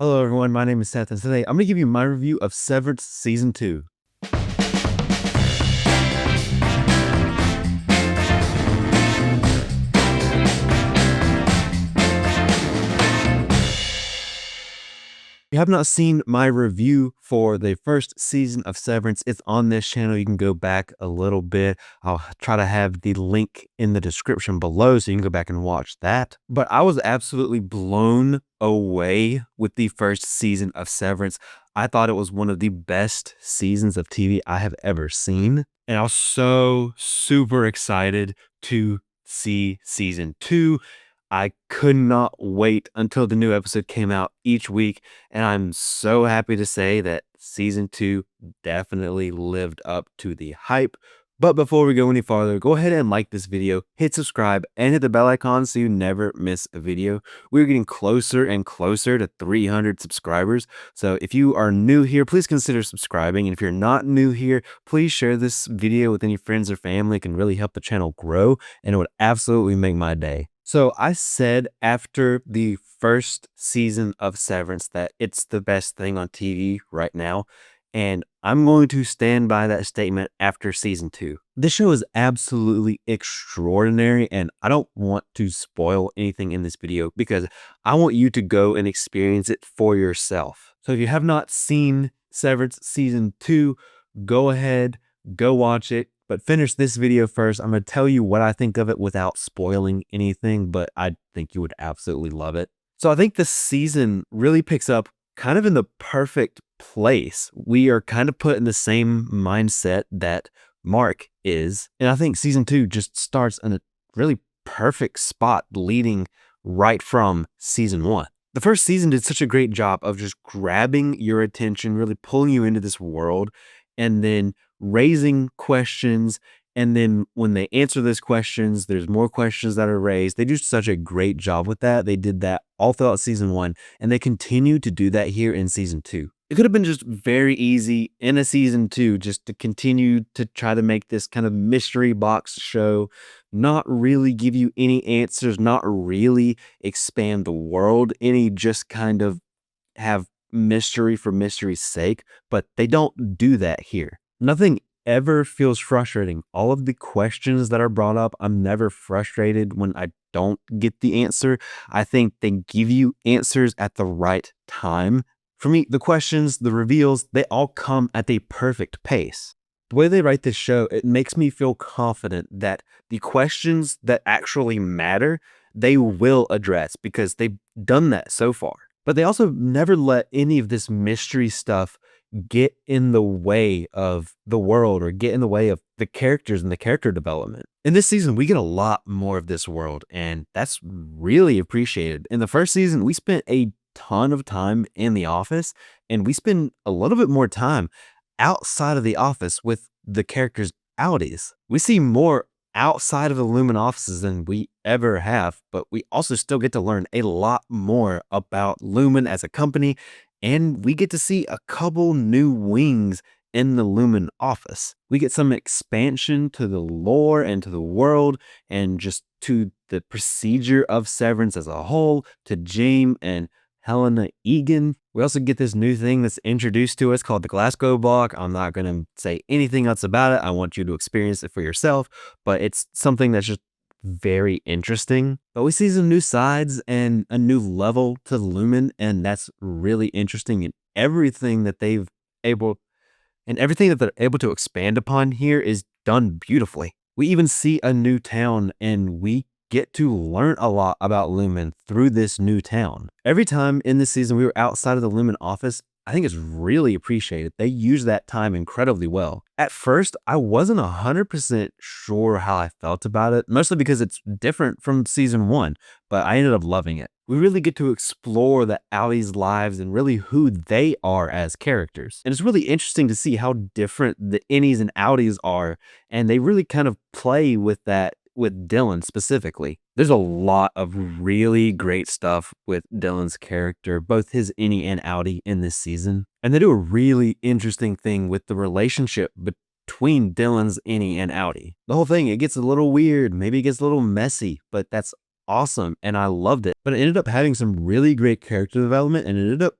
Hello, everyone. My name is Seth, and today I'm going to give you my review of Severance Season 2. If you have not seen my review for the first season of Severance, it's on this channel. You can go back a little bit. I'll try to have the link in the description below so you can go back and watch that. But I was absolutely blown away with the first season of Severance. I thought it was one of the best seasons of TV I have ever seen. And I was so super excited to see season 2. I could not wait until the new episode came out each week, and I'm so happy to say that season 2 definitely lived up to the hype. But before we go any farther, go ahead and like this video, hit subscribe, and hit the bell icon so you never miss a video. We're getting closer and closer to 300 subscribers, so if you are new here, please consider subscribing. And if you're not new here, please share this video with any friends or family. It can really help the channel grow, and it would absolutely make my day. So I said after the first season of Severance that it's the best thing on TV right now, and I'm going to stand by that statement after season 2. This show is absolutely extraordinary, and I don't want to spoil anything in this video because I want you to go and experience it for yourself. So if you have not seen Severance season 2, go ahead, go watch it. But finish this video first. I'm going to tell you what I think of it without spoiling anything, but I think you would absolutely love it. So I think the season really picks up kind of in the perfect place. We are kind of put in the same mindset that Mark is. And I think season 2 just starts in a really perfect spot leading right from season 1. The first season did such a great job of just grabbing your attention, really pulling you into this world, and then raising questions. And then when they answer those questions, there's more questions that are raised. They do such a great job with that. They did that all throughout season 1, and they continue to do that here in season 2. It could have been just very easy in a season 2 just to continue to try to make this kind of mystery box show, not really give you any answers, not really expand the world any, just kind of have mystery for mystery's sake. But they don't do that here. Nothing ever feels frustrating. All of the questions that are brought up, I'm never frustrated when I don't get the answer. I think they give you answers at the right time. For me, the questions, the reveals, they all come at a perfect pace. The way they write this show, it makes me feel confident that the questions that actually matter, they will address because they've done that so far. But they also never let any of this mystery stuff get in the way of the world or get in the way of the characters and the character development. In this season, we get a lot more of this world, and that's really appreciated. In the first season, we spent a ton of time in the office, and we spend a little bit more time outside of the office with the characters' outies. We see more outside of the Lumen offices than we ever have, but we also still get to learn a lot more about Lumen as a company, and we get to see a couple new wings in the Lumen office. We get some expansion to the lore and to the world and just to the procedure of Severance as a whole, to James and Helena Egan. We also get this new thing that's introduced to us called the Glasgow block. I'm not going to say anything else about it. I want you to experience it for yourself, but it's something that's just very interesting. But we see some new sides and a new level to Lumen, and that's really interesting. And everything that they're able to expand upon here is done beautifully. We even see a new town, and we get to learn a lot about Lumen through this new town. Every time in this season we were outside of the Lumen office, I think it's really appreciated. They use that time incredibly well. At first, I wasn't 100% sure how I felt about it, mostly because it's different from season 1, but I ended up loving it. We really get to explore the Allie's lives and really who they are as characters. And it's really interesting to see how different the innies and outies are, and they really kind of play with that with Dylan specifically. There's a lot of really great stuff with Dylan's character, both his innie and outie in this season. And they do a really interesting thing with the relationship between Dylan's innie and outie. The whole thing, it gets a little weird, maybe it gets a little messy, but that's awesome, and I loved it. But it ended up having some really great character development, and it ended up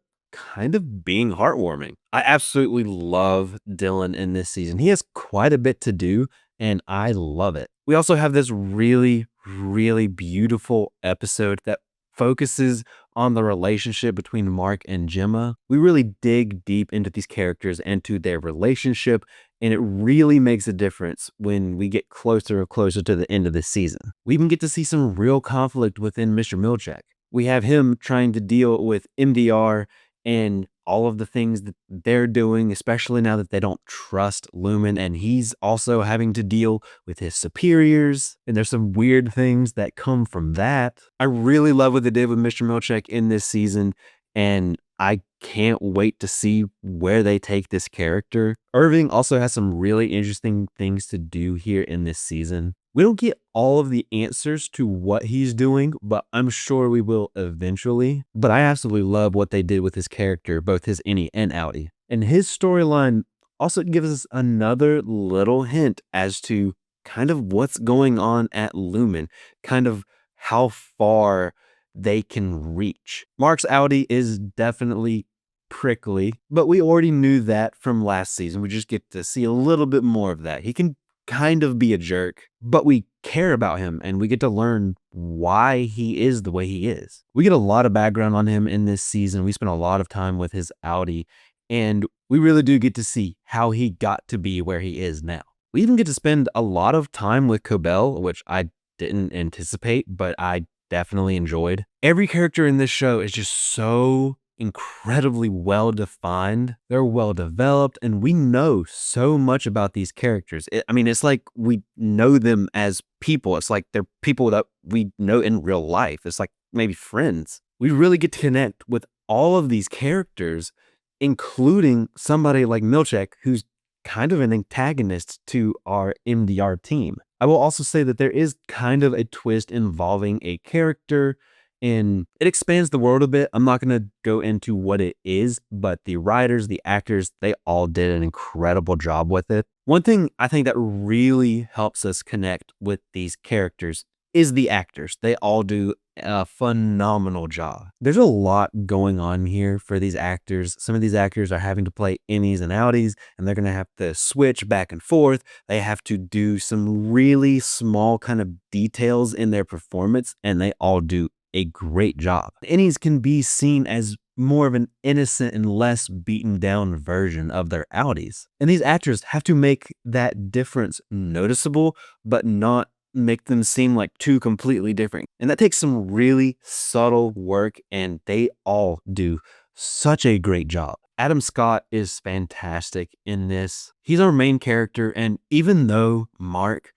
kind of being heartwarming. I absolutely love Dylan in this season. He has quite a bit to do, and I love it. We also have this really, really beautiful episode that focuses on the relationship between Mark and Gemma. We really dig deep into these characters and to their relationship, and it really makes a difference when we get closer and closer to the end of the season. We even get to see some real conflict within Mr. Milchek. We have him trying to deal with MDR and all of the things that they're doing, especially now that they don't trust Lumen. And he's also having to deal with his superiors. And there's some weird things that come from that. I really love what they did with Mr. Milchek in this season. And I can't wait to see where they take this character. Irving also has some really interesting things to do here in this season. We don't get all of the answers to what he's doing, but I'm sure we will eventually. But I absolutely love what they did with his character, both his innie and outie. And his storyline also gives us another little hint as to kind of what's going on at Lumen, kind of how far they can reach. Mark's outie is definitely prickly, but we already knew that from last season. We just get to see a little bit more of that. He can kind of be a jerk, but we care about him and we get to learn why he is the way he is. We get a lot of background on him in this season. We spend a lot of time with his outie, and we really do get to see how he got to be where he is now. We even get to spend a lot of time with Cobell, which I didn't anticipate, but I definitely enjoyed. Every character in this show is just so incredibly well defined. They're well developed, and we know so much about these characters. It's like we know them as people. It's like they're people that we know in real life. It's like maybe friends. We really get to connect with all of these characters, including somebody like Milchek, who's kind of an antagonist to our MDR team. I will also say that there is kind of a twist involving a character, and it expands the world a bit. I'm not going to go into what it is, but the writers, the actors, they all did an incredible job with it. One thing I think that really helps us connect with these characters is the actors. They all do a phenomenal job. There's a lot going on here for these actors. Some of these actors are having to play innies and outies, and they're going to have to switch back and forth. They have to do some really small kind of details in their performance, and they all do a great job. Innies can be seen as more of an innocent and less beaten down version of their outies. And these actors have to make that difference noticeable, but not make them seem like two completely different. And that takes some really subtle work, and they all do such a great job. Adam Scott is fantastic in this. He's our main character, and even though Mark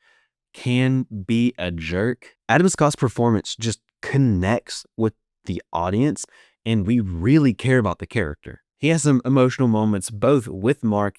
can be a jerk, Adam Scott's performance just connects with the audience, and we really care about the character. He has some emotional moments both with Mark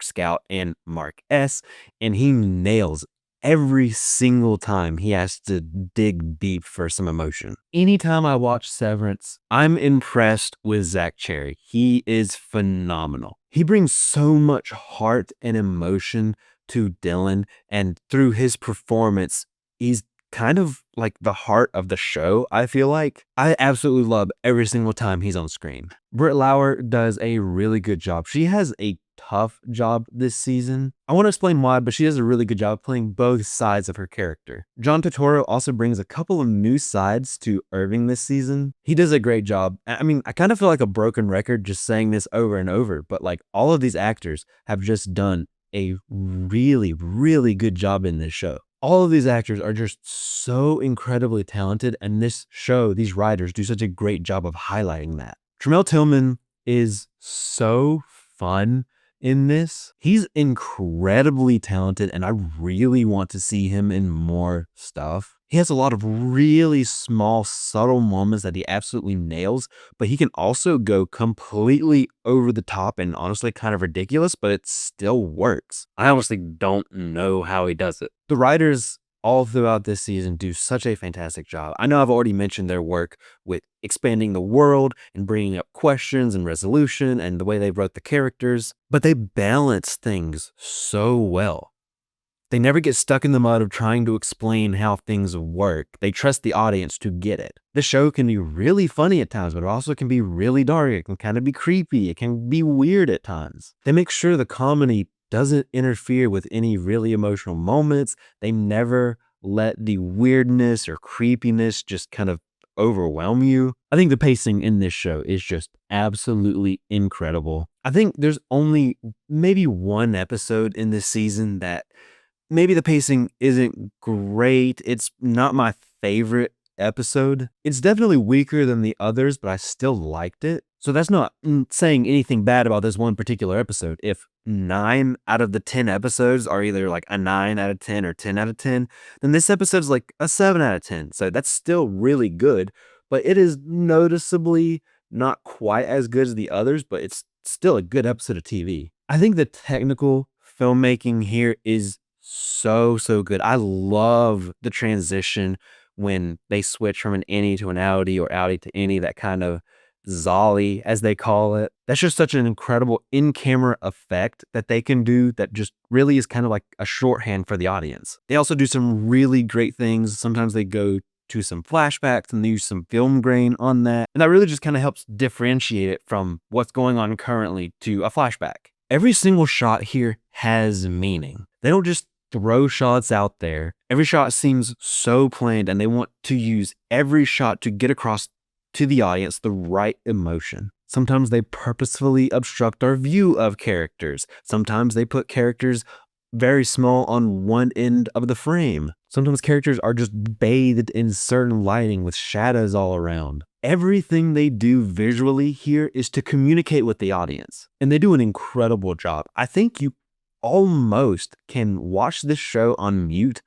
Scout and Mark S, and he nails every single time he has to dig deep for some emotion. Anytime I watch Severance, I'm impressed with Zach Cherry. He is phenomenal. He brings so much heart and emotion to Dylan, and through his performance, he's kind of like the heart of the show, I feel like. I absolutely love every single time he's on screen. Britt Lauer does a really good job. She has a tough job this season. I want to explain why, but she does a really good job playing both sides of her character. John Turturro also brings a couple of new sides to Irving this season. He does a great job. I kind of feel like a broken record just saying this over and over, but like all of these actors have just done a really, really good job in this show. All of these actors are just so incredibly talented, and this show, these writers do such a great job of highlighting that. Tramel Tillman is so fun in this. He's incredibly talented, and I really want to see him in more stuff. He has a lot of really small, subtle moments that he absolutely nails, but he can also go completely over the top and honestly kind of ridiculous, but it still works. I honestly don't know how he does it. The writers all throughout this season do such a fantastic job. I know I've already mentioned their work with expanding the world and bringing up questions and resolution and the way they wrote the characters, but they balance things so well. They never get stuck in the mud of trying to explain how things work. They trust the audience to get it. The show can be really funny at times, but it also can be really dark. It can kind of be creepy. It can be weird at times. They make sure the comedy doesn't interfere with any really emotional moments. They never let the weirdness or creepiness just kind of overwhelm you. I think the pacing in this show is just absolutely incredible. I think there's only maybe one episode in this season that maybe the pacing isn't great. It's not my favorite episode. It's definitely weaker than the others, but I still liked it. So that's not saying anything bad about this one particular episode. If 9 out of the 10 episodes are either like a 9 out of 10 or 10 out of 10, then this episode's like a 7 out of 10. So that's still really good, but it is noticeably not quite as good as the others, but it's still a good episode of TV. I think the technical filmmaking here is so good. I love the transition when they switch from an innie to an outie or outie to innie, that kind of zolly, as they call it. That's just such an incredible in-camera effect that they can do that just really is kind of like a shorthand for the audience. They also do some really great things. Sometimes they go to some flashbacks and they use some film grain on that. And that really just kind of helps differentiate it from what's going on currently to a flashback. Every single shot here has meaning. They don't just throw shots out there. Every shot seems so planned, and they want to use every shot to get across to the audience the right emotion. Sometimes they purposefully obstruct our view of characters. Sometimes they put characters very small on one end of the frame. Sometimes characters are just bathed in certain lighting with shadows all around. Everything they do visually here is to communicate with the audience, and they do an incredible job. I think you almost can watch this show on mute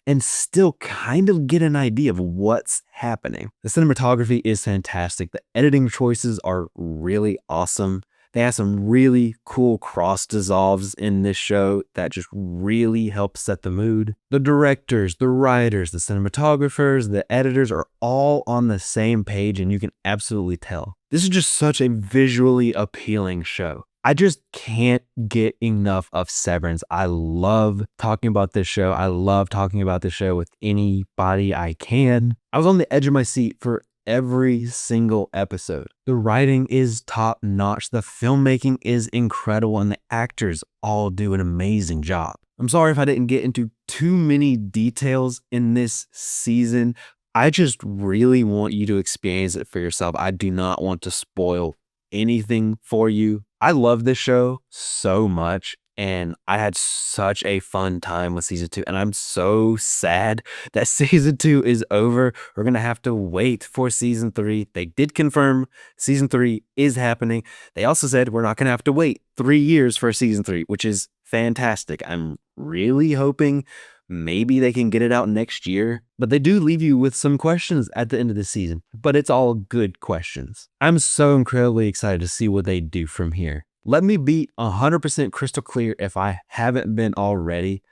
and still kind of get an idea of what's happening. The cinematography is fantastic. The editing choices are really awesome. They have some really cool cross dissolves in this show that just really help set the mood. The directors, the writers, the cinematographers, the editors are all on the same page, and you can absolutely tell. This is just such a visually appealing show. I just can't get enough of Severance. I love talking about this show. I love talking about this show with anybody I can. I was on the edge of my seat for every single episode. The writing is top notch. The filmmaking is incredible, and the actors all do an amazing job. I'm sorry if I didn't get into too many details in this season. I just really want you to experience it for yourself. I do not want to spoil anything for you. I love this show so much, and I had such a fun time with season 2, and I'm so sad that season 2 is over. We're gonna have to wait for season 3. They did confirm season 3 is happening. They also said we're not gonna have to wait 3 years for season 3, which is fantastic. I'm really hoping maybe they can get it out next year, but they do leave you with some questions at the end of the season, but it's all good questions. I'm so incredibly excited to see what they do from here. Let me be 100% crystal clear if I haven't been already.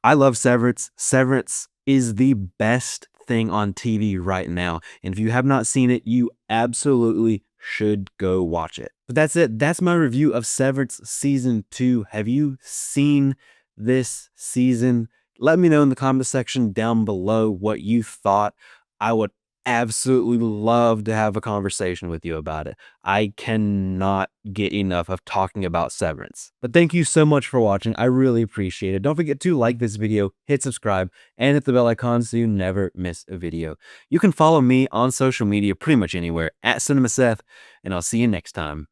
I love Severance. Severance is the best thing on TV right now, and if you have not seen it, you absolutely should go watch it. But that's it. That's my review of Severance season 2. Have you seen this season? Let me know in the comment section down below what you thought. I would absolutely love to have a conversation with you about it. I cannot get enough of talking about Severance. But thank you so much for watching. I really appreciate it. Don't forget to like this video, hit subscribe, and hit the bell icon so you never miss a video. You can follow me on social media pretty much anywhere at CinemaSeth, and I'll see you next time.